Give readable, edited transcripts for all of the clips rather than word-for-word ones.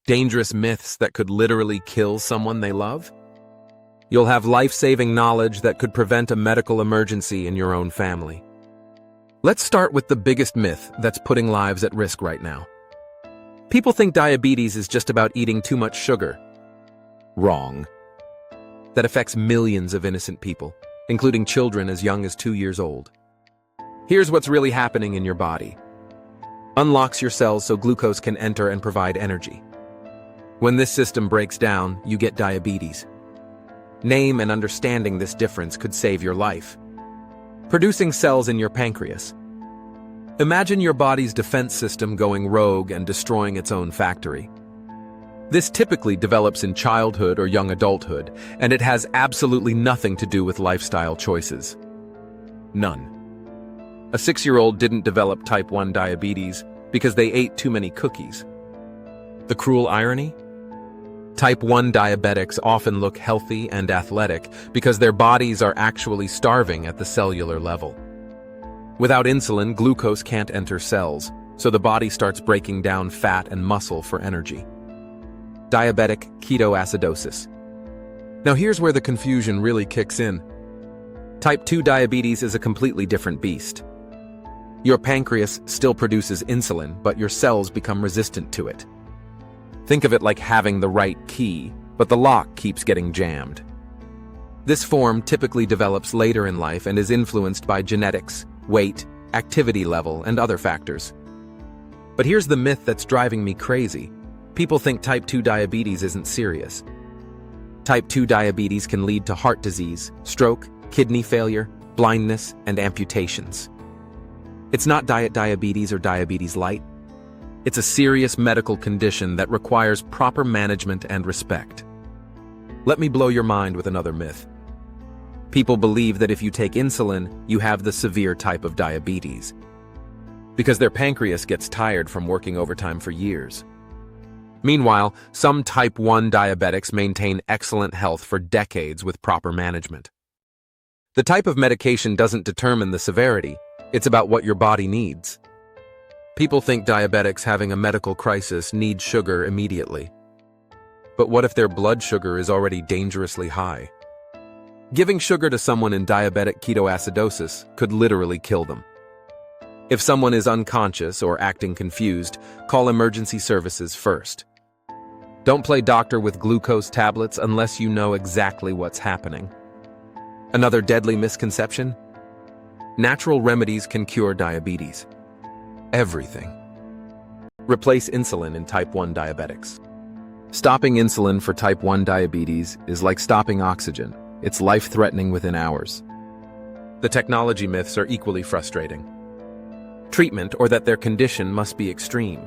Dangerous myths that could literally kill someone they love? You'll have life-saving knowledge that could prevent a medical emergency in your own family. Let's start with the biggest myth that's putting lives at risk right now. People think diabetes is just about eating too much sugar. Wrong. That affects millions of innocent people, including children as young as 2 years old. Here's what's really happening in your body. Unlocks your cells so glucose can enter and provide energy. When this system breaks down, you get diabetes. Name and understanding this difference could save your life. Producing cells in your pancreas. Imagine your body's defense system going rogue and destroying its own factory. This typically develops in childhood or young adulthood, and it has absolutely nothing to do with lifestyle choices. None. A 6-year-old didn't develop type 1 diabetes because they ate too many cookies. The cruel irony? Type 1 diabetics often look healthy and athletic because their bodies are actually starving at the cellular level. Without insulin, glucose can't enter cells, so the body starts breaking down fat and muscle for energy. Diabetic ketoacidosis. Now here's where the confusion really kicks in. Type 2 diabetes is a completely different beast. Your pancreas still produces insulin, but your cells become resistant to it. Think of it like having the right key, but the lock keeps getting jammed. This form typically develops later in life and is influenced by genetics, weight, activity level, and other factors. But here's the myth that's driving me crazy. People think type 2 diabetes isn't serious. Type 2 diabetes can lead to heart disease, stroke, kidney failure, blindness, and amputations. It's not diet diabetes or diabetes light. It's a serious medical condition that requires proper management and respect. Let me blow your mind with another myth. People believe that if you take insulin, you have the severe type of diabetes, because their pancreas gets tired from working overtime for years. Meanwhile, some type 1 diabetics maintain excellent health for decades with proper management. The type of medication doesn't determine the severity, it's about what your body needs. People think diabetics having a medical crisis need sugar immediately. But what if their blood sugar is already dangerously high? Giving sugar to someone in diabetic ketoacidosis could literally kill them. If someone is unconscious or acting confused, call emergency services first. Don't play doctor with glucose tablets unless you know exactly what's happening. Another deadly misconception? Natural remedies can cure diabetes. Everything. Replace insulin in type 1 diabetics. Stopping insulin for type 1 diabetes is like stopping oxygen. It's life-threatening within hours. The technology myths are equally frustrating. Treatment, or that their condition must be extreme.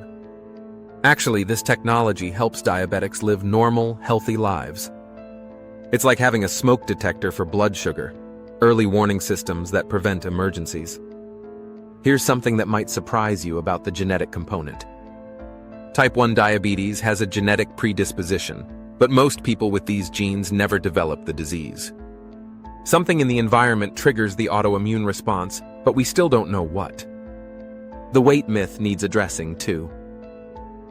Actually, this technology helps diabetics live normal, healthy lives. It's like having a smoke detector for blood sugar, early warning systems that prevent emergencies. Here's something that might surprise you about the genetic component. Type 1 diabetes has a genetic predisposition, but most people with these genes never develop the disease. Something in the environment triggers the autoimmune response, but we still don't know what. The weight myth needs addressing too.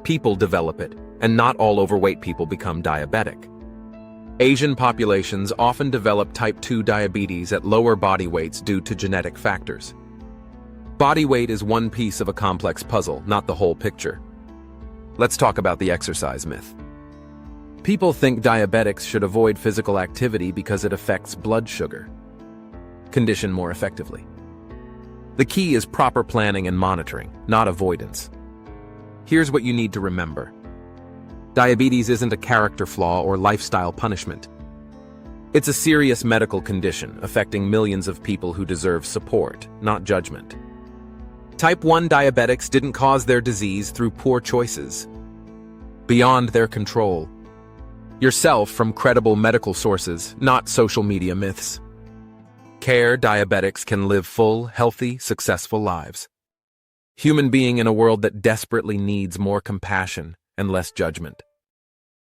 People develop it, and not all overweight people become diabetic. Asian populations often develop type 2 diabetes at lower body weights due to genetic factors. Body weight is one piece of a complex puzzle, not the whole picture. Let's talk about the exercise myth. People think diabetics should avoid physical activity because it affects blood sugar. Condition more effectively. The key is proper planning and monitoring, not avoidance. Here's what you need to remember. Diabetes isn't a character flaw or lifestyle punishment. It's a serious medical condition affecting millions of people who deserve support, not judgment. Type 1 diabetics didn't cause their disease through poor choices. Beyond their control. Yourself from credible medical sources, not social media myths. Care diabetics can live full, healthy, successful lives. Human being in a world that desperately needs more compassion and less judgment.